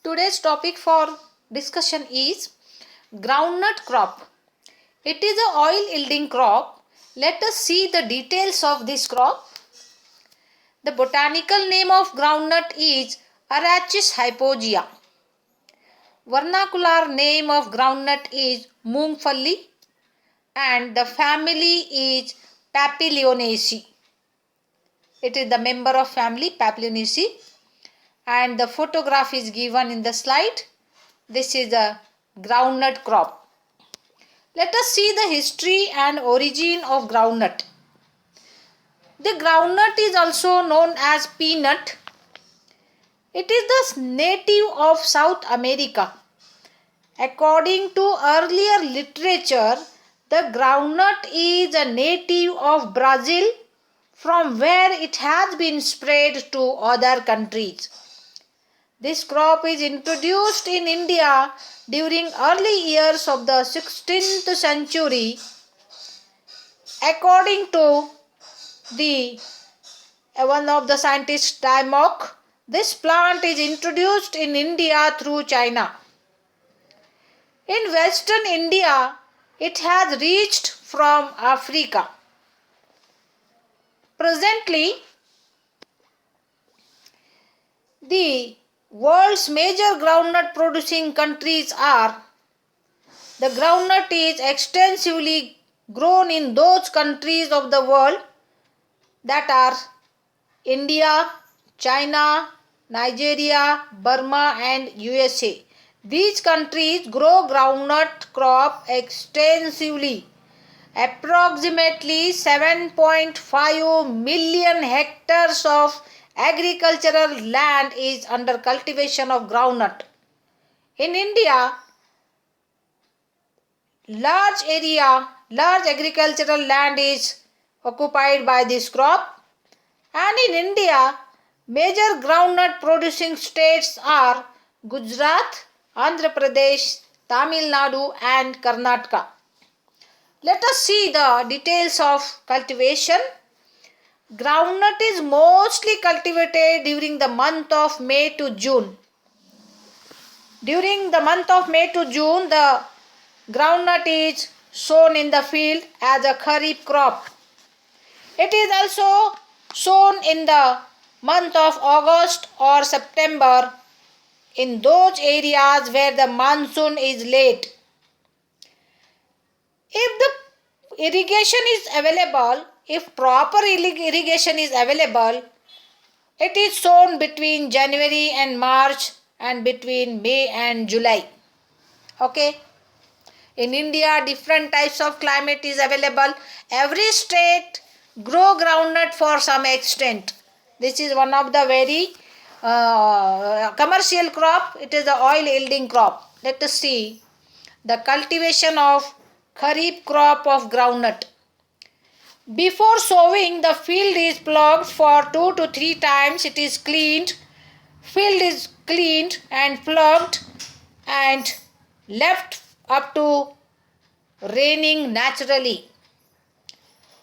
Today's topic for discussion is groundnut crop. It is a oil yielding crop. Let us see the details of this crop. The botanical name of groundnut is Arachis hypogaea. Vernacular name of groundnut is Moongfali and the family is Papilionaceae. It is the member of family Papilionaceae and the photograph is given in the slide. This is a groundnut crop. Let us see the history and origin of groundnut. The groundnut is also known as peanut. It is the native of South America. According to earlier literature, the groundnut is a native of Brazil from where it has been spread to other countries. This crop is introduced in India during early years of the 16th century. According to one of the scientists, Dymock, this plant is introduced in India through China. In western India, it has reached from Africa. Presently, the world's major groundnut producing countries are: the groundnut is extensively grown in those countries of the world that are India, China, Nigeria, Burma and USA. These countries grow groundnut crop extensively. Approximately 7.5 million hectares of agricultural land is under cultivation of groundnut. In India, large agricultural land is occupied by this crop, and in India, major groundnut producing states are Gujarat, Andhra Pradesh, Tamil Nadu and Karnataka. Let us see the details of cultivation. Groundnut is mostly cultivated during the month of May to June. During the month of May to June, the groundnut is sown in the field as a kharif crop. It is also sown in the month of August or September in those areas where the monsoon is late. If the irrigation is available, if proper irrigation is available, it is sown between January and March and between May and July. Okay. In India, different types of climate is available. Every state grow groundnut for some extent. This is one of the very commercial crop. It is the oil yielding crop. Let us see the cultivation of kharif crop of groundnut. Before sowing, the field is ploughed for 2 to 3 times. It is cleaned. Field is cleaned and ploughed and left up to raining naturally.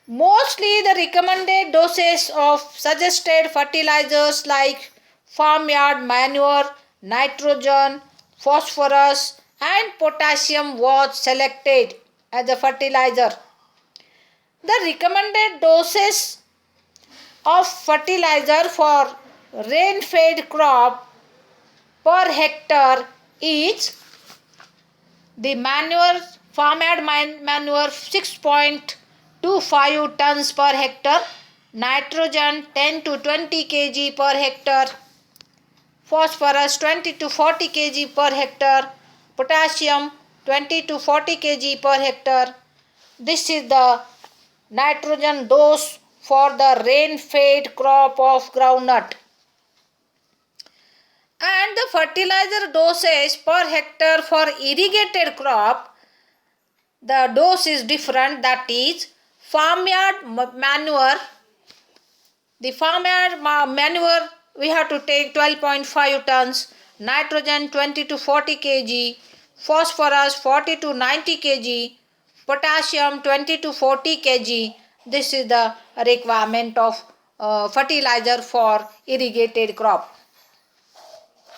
Mostly the recommended doses of suggested fertilizers like farmyard manure, nitrogen, phosphorus and potassium was selected as a fertilizer. The recommended doses of fertilizer for rain-fed crop per hectare is the farmyard manure 6.25 tons per hectare, nitrogen 10 to 20 kg per hectare, phosphorus 20 to 40 kg per hectare, potassium 20 to 40 kg per hectare. This is the nitrogen dose for the rain-fed crop of groundnut. And the fertilizer dosage per hectare for irrigated crop, the dose is different. That is, farmyard manure. The farmyard manure we have to take 12.5 tons, nitrogen 20 to 40 kg, phosphorus 40 to 90 kg, potassium 20 to 40 kg. This is the requirement of fertilizer for irrigated crop.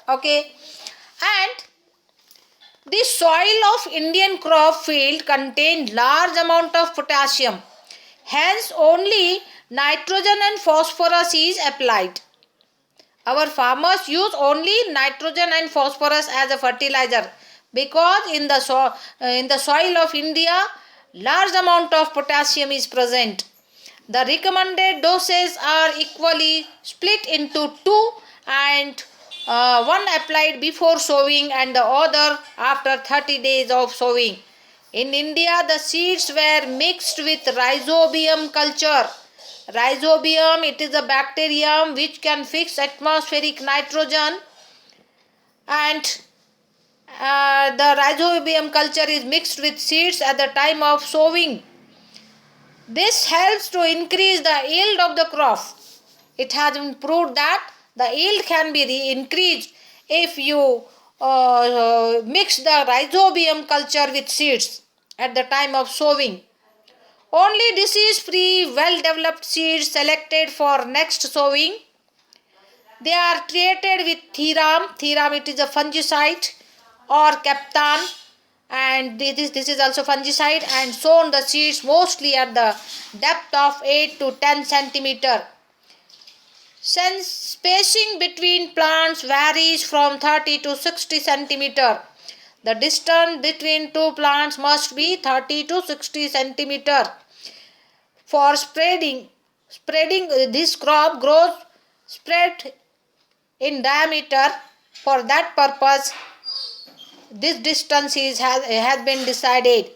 Okay. And the soil of Indian crop field contained large amount of potassium. Hence only nitrogen and phosphorus is applied. Our farmers use only nitrogen and phosphorus as a fertilizer because in the soil of India large amount of potassium is present. The recommended doses are equally split into two, and one applied before sowing and the other after 30 days of sowing. In India, the seeds were mixed with rhizobium culture. Rhizobium, it is a bacterium which can fix atmospheric nitrogen, and the rhizobium culture is mixed with seeds at the time of sowing. This helps to increase the yield of the crop. It has been proved that the yield can be increased if you mix the rhizobium culture with seeds at the time of sowing. Only disease-free, well-developed seeds selected for next sowing. They are treated with Thiram. Thiram, it is a fungicide, or Captan, and this is also fungicide, and sown the seeds mostly at the depth of 8 to 10 centimeter. Since spacing between plants varies from 30 to 60 centimeter, the distance between two plants must be 30 to 60 centimeter. For spreading this crop grows spread in diameter. For that purpose, this distance has been decided.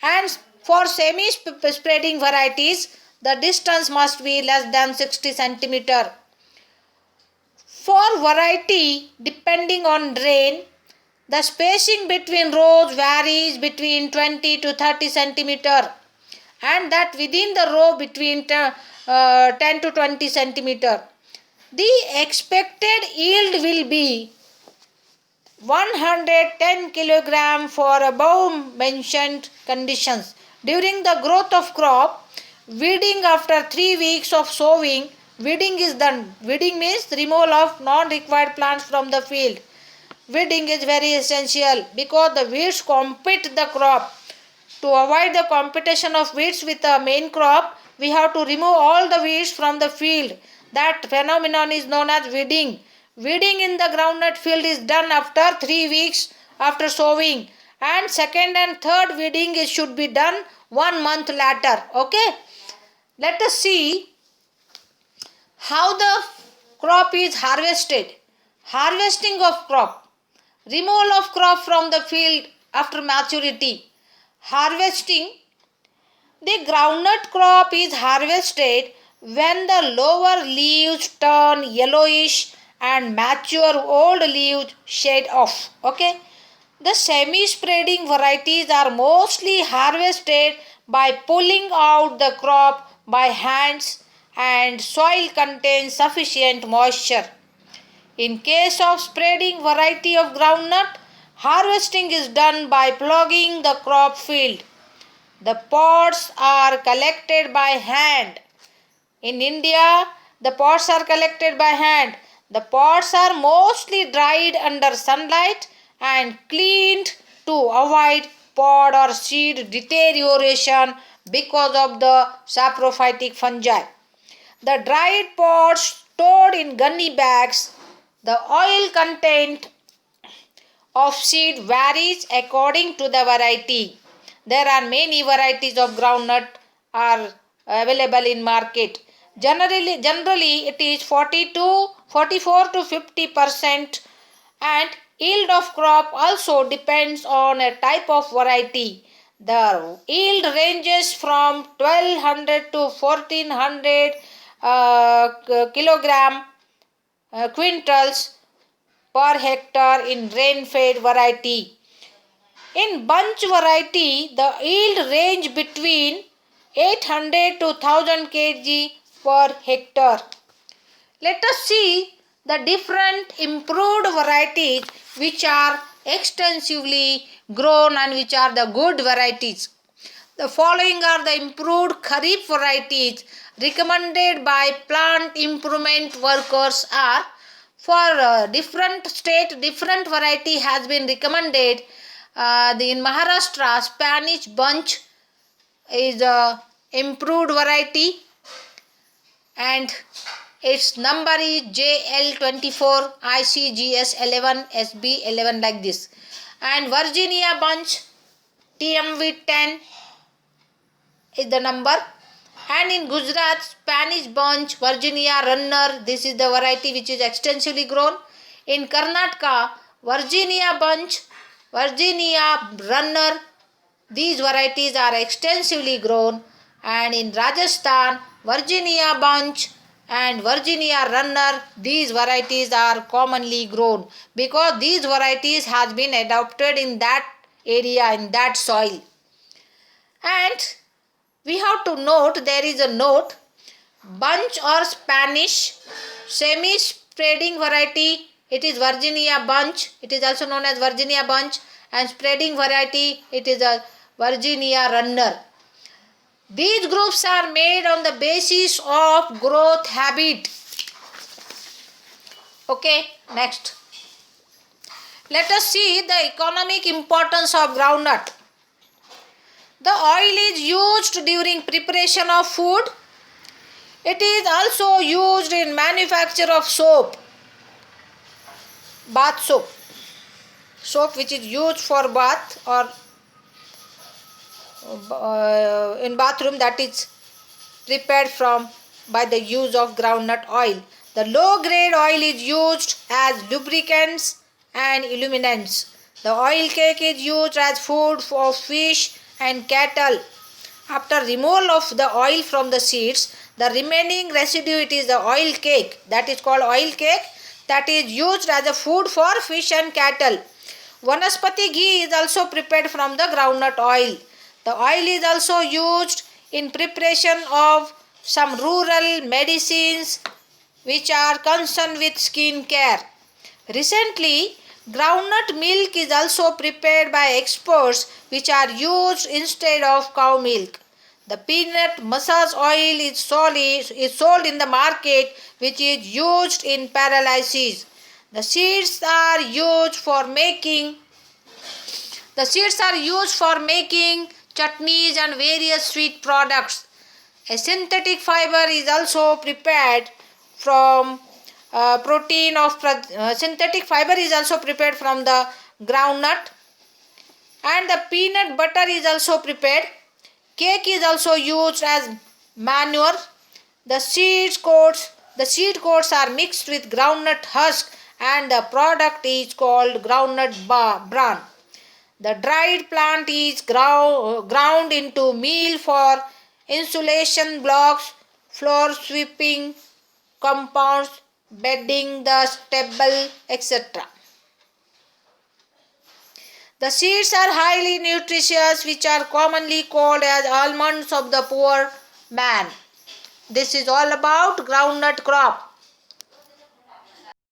And for semi-spreading varieties, the distance must be less than 60 centimeter. For variety depending on rain, the spacing between rows varies between 20 to 30 centimeter, and that within the row between 10 to 20 centimeter. The expected yield will be 110 kilogram for above mentioned conditions. During the growth of crop, weeding after 3 weeks of sowing, weeding is done. Weeding means removal of non-required plants from the field. Weeding is very essential because the weeds compete the crop. To avoid the competition of weeds with the main crop, we have to remove all the weeds from the field. That phenomenon is known as weeding. Weeding in the groundnut field is done after 3 weeks after sowing, and second and third weeding should be done 1 month later. Okay, let us see how the crop is harvested. Harvesting of crop. Removal of crop from the field after maturity. Harvesting. The groundnut crop is harvested when the lower leaves turn yellowish and mature old leaves shed off. Okay. The semi-spreading varieties are mostly harvested by pulling out the crop by hands, and soil contains sufficient moisture. In case of spreading variety of groundnut, harvesting is done by plugging the crop field. The pods are collected by hand. In India, the pods are collected by hand. The pods are mostly dried under sunlight and cleaned to avoid pod or seed deterioration because of the saprophytic fungi. The dried pods stored in gunny bags. The oil content of seed varies according to the variety. There are many varieties of groundnut are available in market. Generally it is 44 to 50%, and yield of crop also depends on a type of variety. The yield ranges from 1200 to 1400 kilogram quintals per hectare in rain-fed variety. In bunch variety, the yield range between 800 to 1000 kg per hectare. Let us see the different improved varieties which are extensively grown and which are the good varieties. The following are the improved Kharif varieties recommended by plant improvement workers are For different state, different variety has been recommended. In Maharashtra, Spanish bunch is a improved variety, and its number is JL24 ICGS 11 SB 11, like this. And Virginia bunch TMV 10 is the number. And in Gujarat, Spanish bunch Virginia runner, this is the variety which is extensively grown. In Karnataka, Virginia bunch, Virginia runner, these varieties are extensively grown. And in Rajasthan, Virginia bunch and Virginia runner, these varieties are commonly grown because these varieties has been adopted in that area, in that soil. And we have to note, there is a note, bunch or Spanish semi-spreading variety, it is Virginia bunch, it is also known as Virginia bunch, and spreading variety, it is a Virginia runner. These groups are made on the basis of growth habit. Okay, next. Let us see the economic importance of groundnut. The oil is used during preparation of food. It is also used in manufacture of soap, bath soap. Soap which is used for bath or in bathroom, that is prepared from by the use of groundnut oil. The low grade oil is used as lubricants and illuminants. The oil cake is used as food for fish and cattle. After removal of the oil from the seeds, the remaining residue, it is the oil cake, that is called oil cake, that is used as a food for fish and cattle. Vanaspati ghee is also prepared from the groundnut oil. The oil is also used in preparation of some rural medicines which are concerned with skin care. Recently, groundnut milk is also prepared by experts which are used instead of cow milk. The peanut massage oil is sold in the market, which is used in paralysis. The seeds are used for making chutneys and various sweet products. A synthetic fiber is also prepared from synthetic fiber is also prepared from the groundnut, and the peanut butter is also prepared. Cake is also used as manure. The seed coats are mixed with groundnut husk, and the product is called groundnut bran. The dried plant is ground into meal for insulation blocks, floor sweeping compounds, bedding the stable, etc. The seeds are highly nutritious, which are commonly called as almonds of the poor man. This is all about groundnut crop.